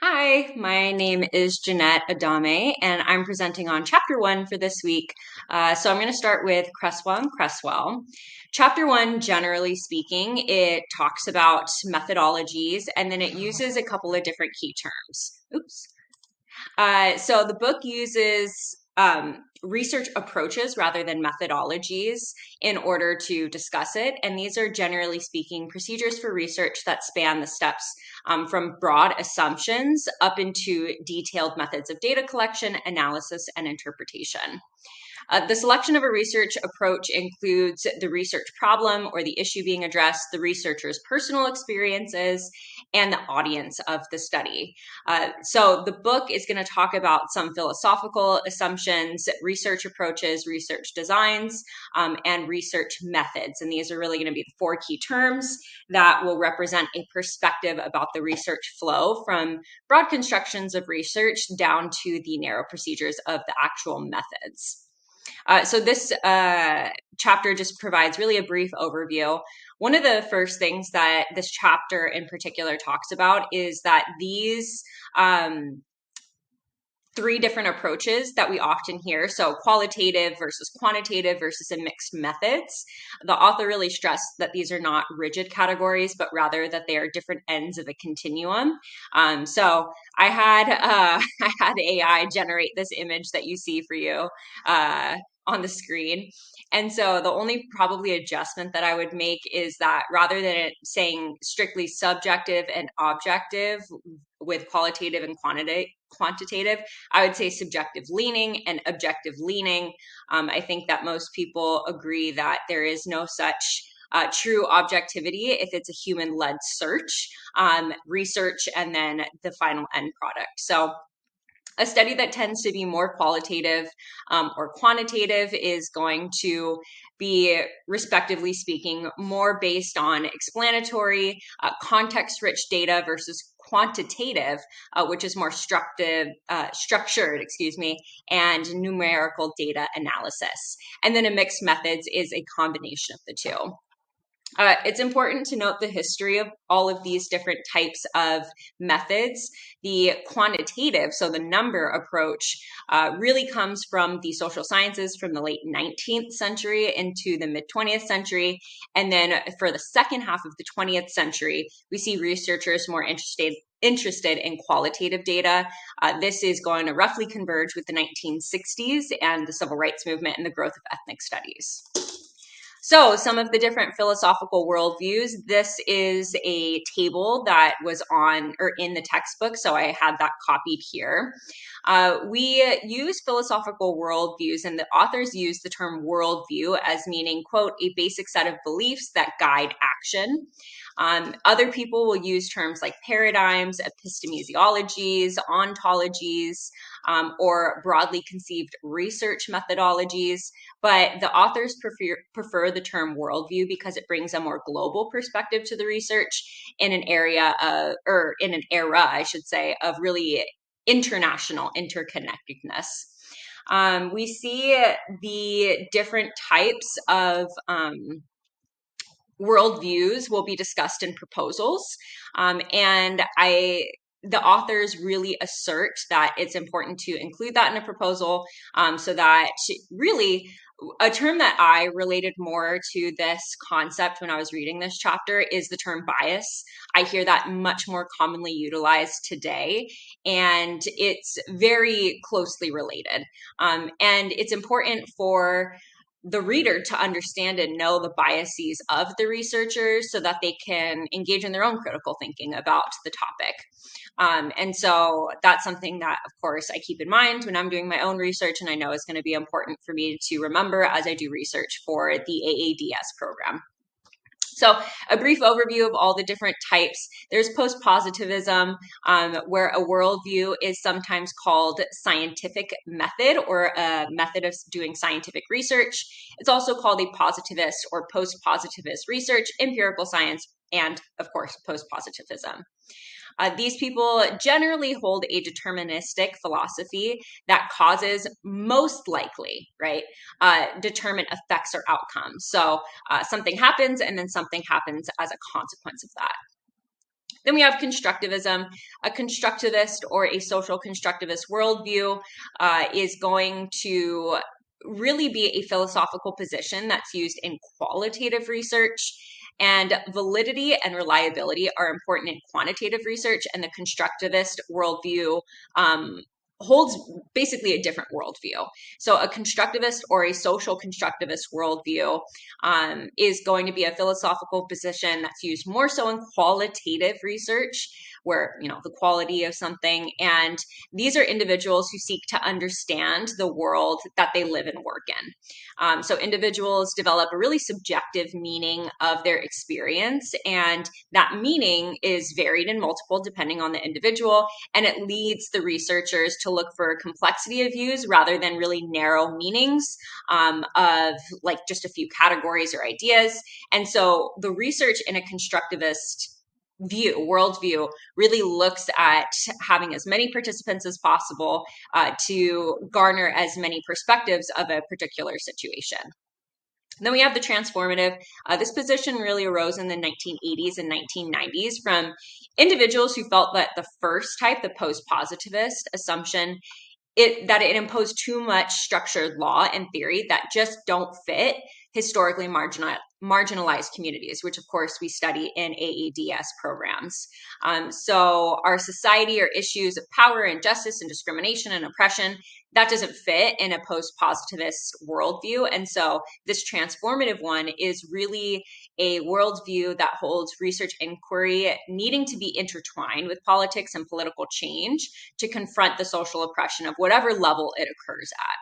Hi, my name is Jeanette Adame, and I'm presenting on Chapter 1 for this week. So I'm going to start with Cresswell and Cresswell. Chapter 1, generally speaking, it talks about methodologies, and then it uses a couple of different key terms. Oops. So the book uses research approaches rather than methodologies in order to discuss it. And these are generally speaking procedures for research that span the steps from broad assumptions up into detailed methods of data collection, analysis, and interpretation. The selection of a research approach includes the research problem or the issue being addressed, the researcher's personal experiences, and the audience of the study. So the book is going to talk about some philosophical assumptions, research approaches, research designs, and research methods. And these are really going to be the four key terms that will represent a perspective about the research flow from broad constructions of research down to the narrow procedures of the actual methods. So this chapter just provides really a brief overview. One of the first things that this chapter in particular talks about is that these three different approaches that we often hear, so qualitative versus quantitative versus a mixed methods. The author really stressed that these are not rigid categories, but rather that they are different ends of a continuum. So I had I had AI generate this image that you see for you on the screen. And so the only probably adjustment that I would make is that rather than it saying strictly subjective and objective with qualitative and quantitative, I would say subjective leaning and objective leaning. I think that most people agree that there is no such true objectivity if it's a human-led search, research, and then the final end product. So a study that tends to be more qualitative or quantitative is going to be, respectively speaking, more based on explanatory, context-rich data versus quantitative, which is more structured, and numerical data analysis. And then a mixed methods is a combination of the two. It's important to note the history of all of these different types of methods. The quantitative, so the number approach, really comes from the social sciences from the late 19th century into the mid 20th century. And then for the second half of the 20th century, we see researchers more interested in qualitative data. This is going to roughly converge with the 1960s and the civil rights movement and the growth of ethnic studies. So some of the different philosophical worldviews. This is a table that was on or in the textbook, so I had that copied here. We use philosophical worldviews, and the authors use the term worldview as meaning, quote, a basic set of beliefs that guide action. Other people will use terms like paradigms, epistemologies, ontologies, or broadly conceived research methodologies. But the authors prefer the term worldview because it brings a more global perspective to the research in an area of, or in an era, I should say, of really international interconnectedness. We see the different types of worldviews will be discussed in proposals. And the authors really assert that it's important to include that in a proposal, so that really a term that I related more to this concept when I was reading this chapter is the term bias. I hear that much more commonly utilized today, and it's very closely related. And it's important for the reader to understand and know the biases of the researchers so that they can engage in their own critical thinking about the topic. And so that's something that, of course, I keep in mind when I'm doing my own research, and I know is going to be important for me to remember as I do research for the AADS program. So a brief overview of all the different types. There's post-positivism, where a worldview is sometimes called scientific method or a method of doing scientific research. It's also called a positivist or post-positivist research, empirical science, and of course, post-positivism. These people generally hold a deterministic philosophy that causes most likely, right, determine effects or outcomes. So something happens and then something happens as a consequence of that. Then we have constructivism. A constructivist or a social constructivist worldview is going to really be a philosophical position that's used in qualitative research. And validity and reliability are important in quantitative research, and the constructivist worldview holds basically a different worldview. So a constructivist or a social constructivist worldview is going to be a philosophical position that's used more so in qualitative research, where, the quality of something. And these are individuals who seek to understand the world that they live and work in. So individuals develop a really subjective meaning of their experience, and that meaning is varied and multiple depending on the individual, and it leads the researchers to look for complexity of views rather than really narrow meanings of like just a few categories or ideas. And so the research in a constructivist worldview really looks at having as many participants as possible to garner as many perspectives of a particular situation. Then we have the transformative. This position really arose in the 1980s and 1990s from individuals who felt that the first type, the post-positivist assumption, that it imposed too much structured law and theory that just don't fit historically marginalized communities, which of course we study in AADS programs. So our society or issues of power and justice and discrimination and oppression, that doesn't fit in a post-positivist worldview. And so this transformative one is really a worldview that holds research inquiry needing to be intertwined with politics and political change to confront the social oppression of whatever level it occurs at.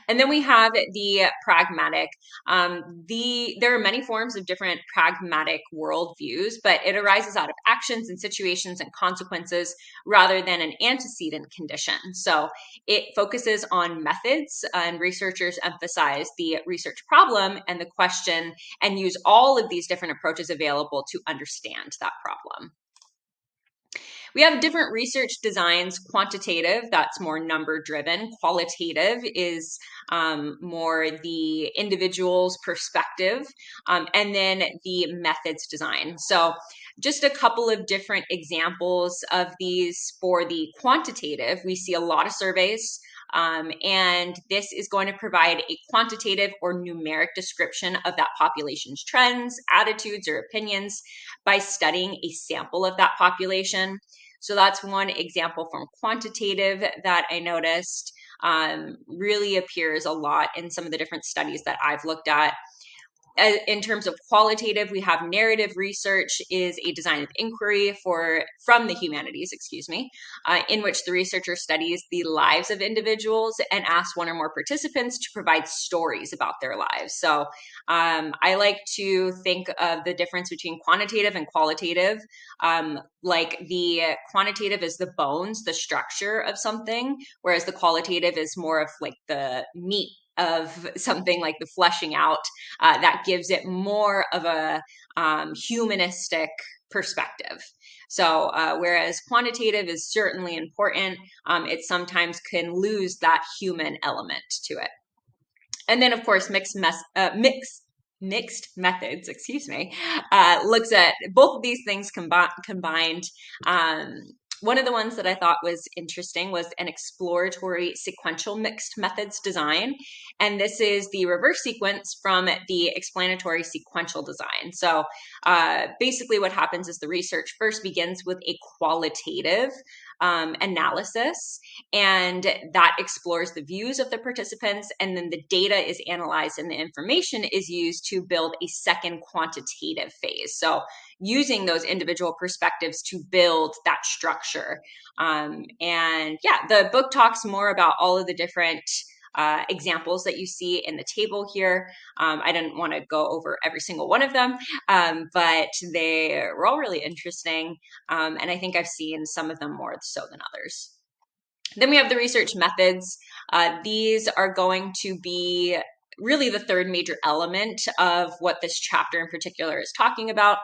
And then we have the pragmatic. There are many forms of different pragmatic worldviews, but it arises out of actions and situations and consequences rather than an antecedent condition. So it focuses on methods, and researchers emphasize the research problem and the question and use all of these different approaches available to understand that problem. We have different research designs. Quantitative, that's more number driven. Qualitative is more the individual's perspective. And then the methods design. So just a couple of different examples of these for the quantitative. We see a lot of surveys. And this is going to provide a quantitative or numeric description of that population's trends, attitudes, or opinions by studying a sample of that population. So that's one example from quantitative that I noticed really appears a lot in some of the different studies that I've looked at. In terms of qualitative, we have narrative research is a design of inquiry from the humanities, in which the researcher studies the lives of individuals and asks one or more participants to provide stories about their lives. So I like to think of the difference between quantitative and qualitative. Like the quantitative is the bones, the structure of something, whereas the qualitative is more of like the meat of something, like the fleshing out, that gives it more of a humanistic perspective. So whereas quantitative is certainly important, it sometimes can lose that human element to it. And then of course mixed methods, looks at both of these things combined. One of the ones that I thought was interesting was an exploratory sequential mixed methods design. And this is the reverse sequence from the explanatory sequential design. So basically what happens is the research first begins with a qualitative analysis, and that explores the views of the participants, and then the data is analyzed and the information is used to build a second quantitative phase. So using those individual perspectives to build that structure. And yeah, the book talks more about all of the different examples that you see in the table here. I didn't want to go over every single one of them, but they were all really interesting. And I think I've seen some of them more so than others. Then we have the research methods. These are going to be really the third major element of what this chapter in particular is talking about.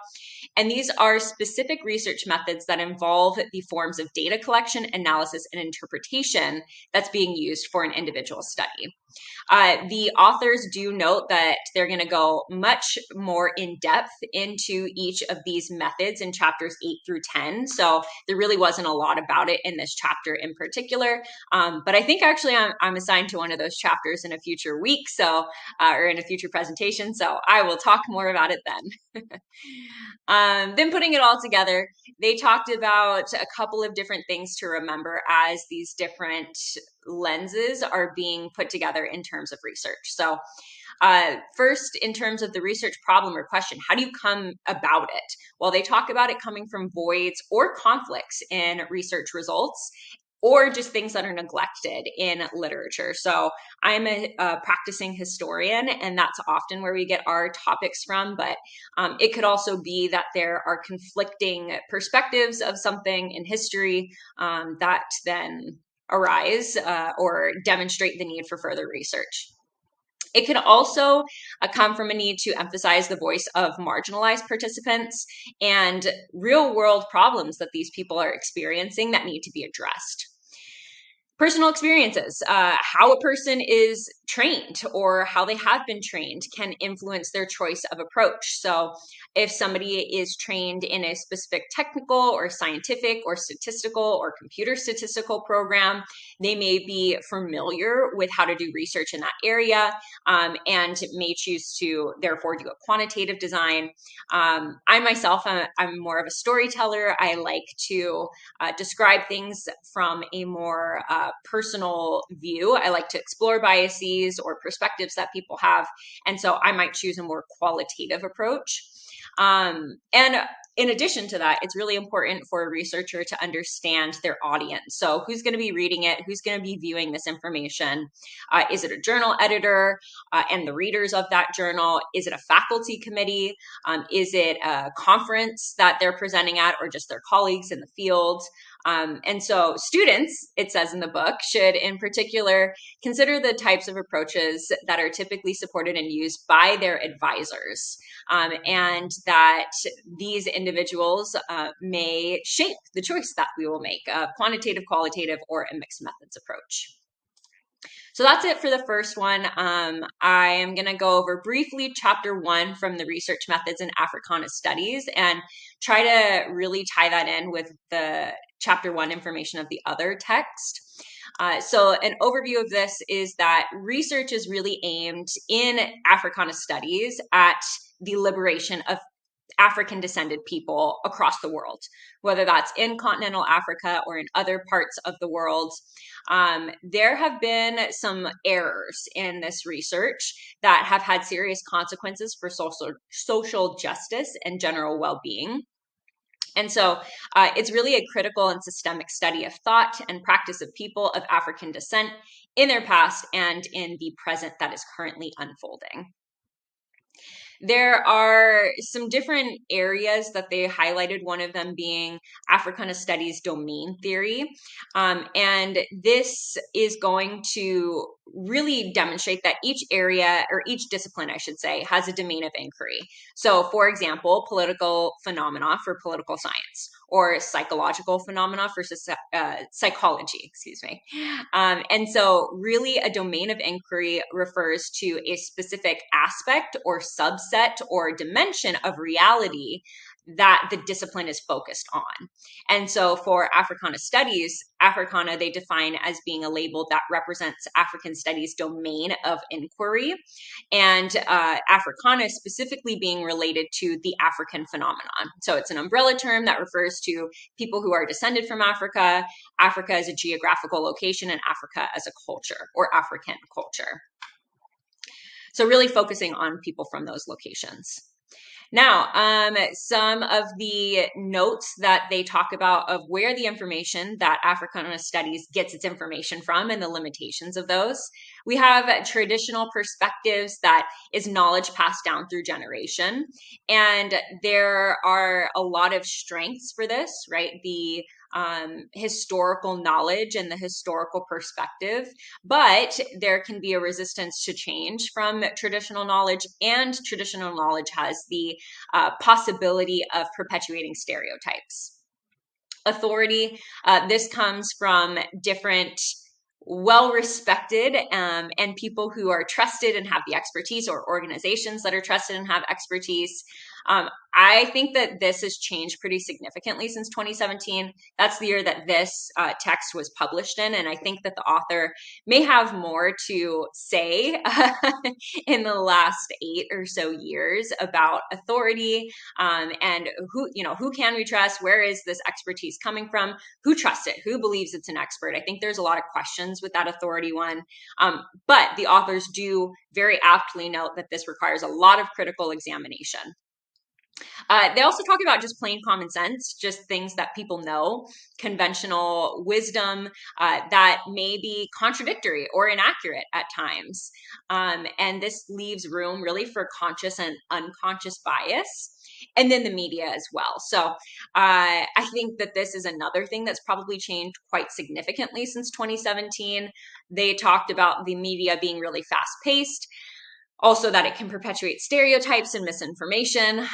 And these are specific research methods that involve the forms of data collection, analysis, and interpretation that's being used for an individual study. The authors do note that they're going to go much more in depth into each of these methods in chapters 8 through 10. So there really wasn't a lot about it in this chapter in particular. But I think actually I'm assigned to one of those chapters in a future week, so or in a future presentation. So I will talk more about it then. Then putting it all together, they talked about a couple of different things to remember as these different lenses are being put together in terms of research. So first, in terms of the research problem or question, how do you come about it? Well, they talk about it coming from voids or conflicts in research results, or just things that are neglected in literature. So I'm a practicing historian, and that's often where we get our topics from, but it could also be that there are conflicting perspectives of something in history that then arise or demonstrate the need for further research. It can also come from a need to emphasize the voice of marginalized participants and real world problems that these people are experiencing that need to be addressed. Personal experiences, how a person is trained or how they have been trained can influence their choice of approach. So if somebody is trained in a specific technical or scientific or statistical or computer statistical program, they may be familiar with how to do research in that area and may choose to therefore do a quantitative design. I myself, I'm more of a storyteller. I like to describe things from a more personal view. I like to explore biases or perspectives that people have. And so I might choose a more qualitative approach. And in addition to that, it's really important for a researcher to understand their audience. So who's going to be reading it? Who's going to be viewing this information? Is it a journal editor and the readers of that journal? Is it a faculty committee? Is it a conference that they're presenting at, or just their colleagues in the field? And so students, it says in the book, should in particular consider the types of approaches that are typically supported and used by their advisors, and that these individuals may shape the choice that we will make, a quantitative, qualitative, or a mixed methods approach. So that's it for the first one. I am going to go over briefly chapter 1 from the research methods in Africana studies and try to really tie that in with the chapter 1 information of the other text. So an overview of this is that research is really aimed in Africana studies at the liberation of African descended people across the world, whether that's in continental Africa or in other parts of the world. There have been some errors in this research that have had serious consequences for social justice and general well-being. And so it's really a critical and systemic study of thought and practice of people of African descent in their past and in the present that is currently unfolding. There are some different areas that they highlighted, one of them being Africana Studies domain theory. And this is going to really demonstrate that each area, or each discipline, I should say, has a domain of inquiry. So, for example, political phenomena for political science, or psychological phenomena for psychology, excuse me. And so really a domain of inquiry refers to a specific aspect or subset or dimension of reality that the discipline is focused on. And so for Africana studies, Africana they define as being a label that represents African studies domain of inquiry, and Africana specifically being related to the African phenomenon. So it's an umbrella term that refers to people who are descended from Africa, Africa as a geographical location, and Africa as a culture, or African culture. So really focusing on people from those locations. Now, some of the notes that they talk about of where the information that Africana Studies gets its information from and the limitations of those. We have traditional perspectives that is knowledge passed down through generation. And there are a lot of strengths for this, right? The historical knowledge and the historical perspective, but there can be a resistance to change from traditional knowledge, and traditional knowledge has the possibility of perpetuating stereotypes. Authority, this comes from different well respected, and people who are trusted and have the expertise, or organizations that are trusted and have expertise. I think that this has changed pretty significantly since 2017. That's the year that this text was published in. And I think that the author may have more to say in the last 8 or so years about authority, and who can we trust? Where is this expertise coming from? Who trusts it? Who believes it's an expert? I think there's a lot of questions with that authority one. But the authors do very aptly note that this requires a lot of critical examination. They also talk about just plain common sense, just things that people know, conventional wisdom that may be contradictory or inaccurate at times. And this leaves room really for conscious and unconscious bias. And then the media as well. So I think that this is another thing that's probably changed quite significantly since 2017. They talked about the media being really fast paced. Also, that it can perpetuate stereotypes and misinformation.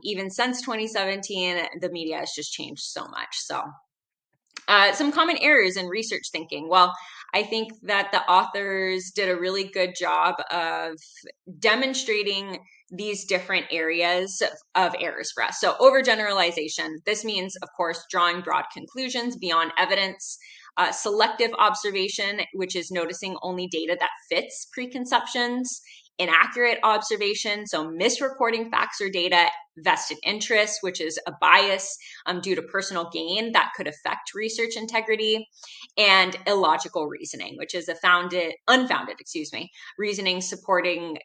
Even since 2017, the media has just changed so much. So some common errors in research thinking. Well, I think that the authors did a really good job of demonstrating these different areas of errors for us. So overgeneralization. This means, of course, drawing broad conclusions beyond evidence. Selective observation, which is noticing only data that fits preconceptions. Inaccurate observation, so misreporting facts or data. Vested interest, which is a bias due to personal gain that could affect research integrity. And illogical reasoning, which is unfounded reasoning supporting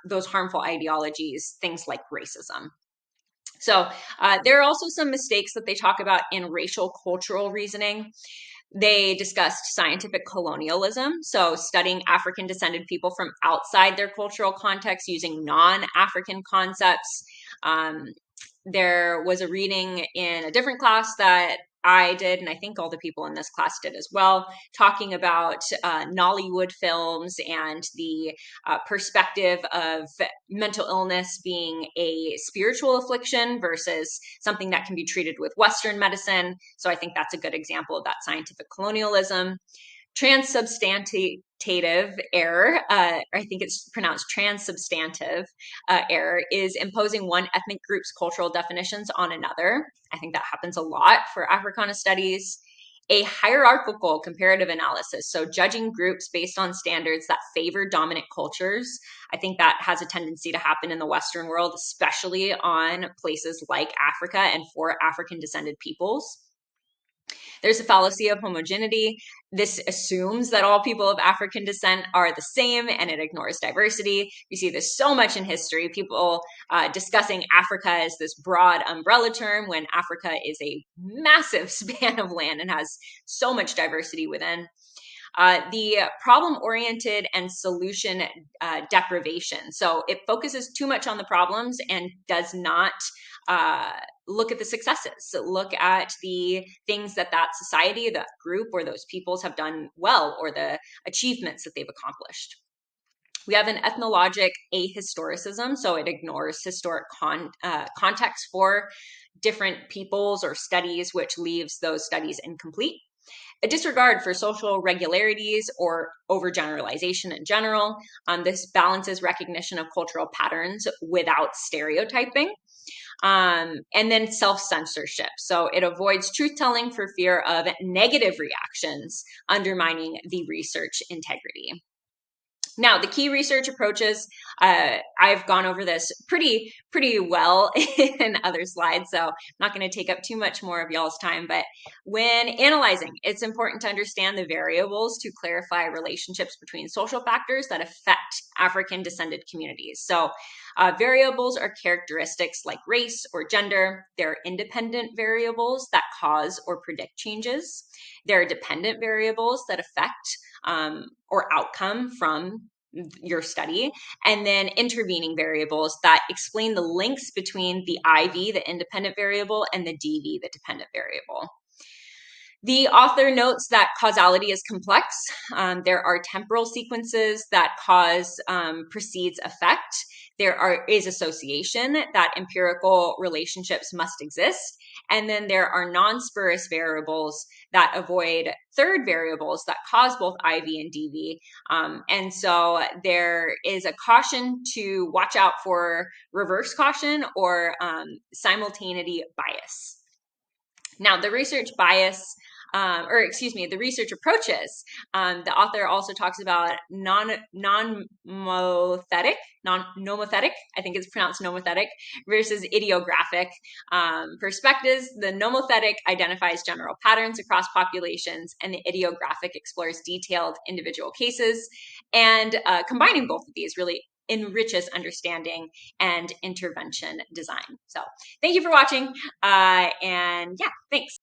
those harmful ideologies, things like racism. So there are also some mistakes that they talk about in racial cultural reasoning. They discussed scientific colonialism, so studying African descended people from outside their cultural context using non-African concepts. There was a reading in a different class that I did, and I think all the people in this class did as well, talking about Nollywood films and the perspective of mental illness being a spiritual affliction versus something that can be treated with Western medicine. So I think that's a good example of that scientific colonialism. Transubstantive error, I think it's pronounced transubstantive error, is imposing one ethnic group's cultural definitions on another. I think that happens a lot for Africana studies. A hierarchical comparative analysis, so judging groups based on standards that favor dominant cultures. I think that has a tendency to happen in the Western world, especially on places like Africa and for African descended peoples. There's a fallacy of homogeneity. This assumes that all people of African descent are the same, and it ignores diversity. You see this so much in history, people discussing Africa as this broad umbrella term when Africa is a massive span of land and has so much diversity within. The problem-oriented and solution deprivation. So it focuses too much on the problems and does not look at the successes. So look at the things that society, that group, or those peoples have done well, or the achievements that they've accomplished. We have an ethnologic ahistoricism, so it ignores historic context for different peoples or studies, which leaves those studies incomplete. A disregard for social regularities or overgeneralization in general. This balances recognition of cultural patterns without stereotyping. And then self-censorship. So it avoids truth-telling for fear of negative reactions, undermining the research integrity. Now, the key research approaches, I've gone over this pretty well in other slides, so I'm not going to take up too much more of y'all's time. But when analyzing, it's important to understand the variables to clarify relationships between social factors that affect African descended communities. So variables are characteristics like race or gender. They're independent variables that cause or predict changes. There are dependent variables that affect or outcome from your study, and then intervening variables that explain the links between the IV, the independent variable, and the DV, the dependent variable. The author notes that causality is complex. There are temporal sequences that cause precedes effect. There is association, that empirical relationships must exist, And then there are non-spurious variables that avoid third variables that cause both IV and DV. And so there is a caution to watch out for reverse caution or simultaneity bias. Now, the research bias, the research approaches, the author also talks about nomothetic, I think it's pronounced nomothetic, versus idiographic perspectives. The nomothetic identifies general patterns across populations, and the idiographic explores detailed individual cases. And combining both of these really enriches understanding and intervention design. So thank you for watching. And yeah, thanks.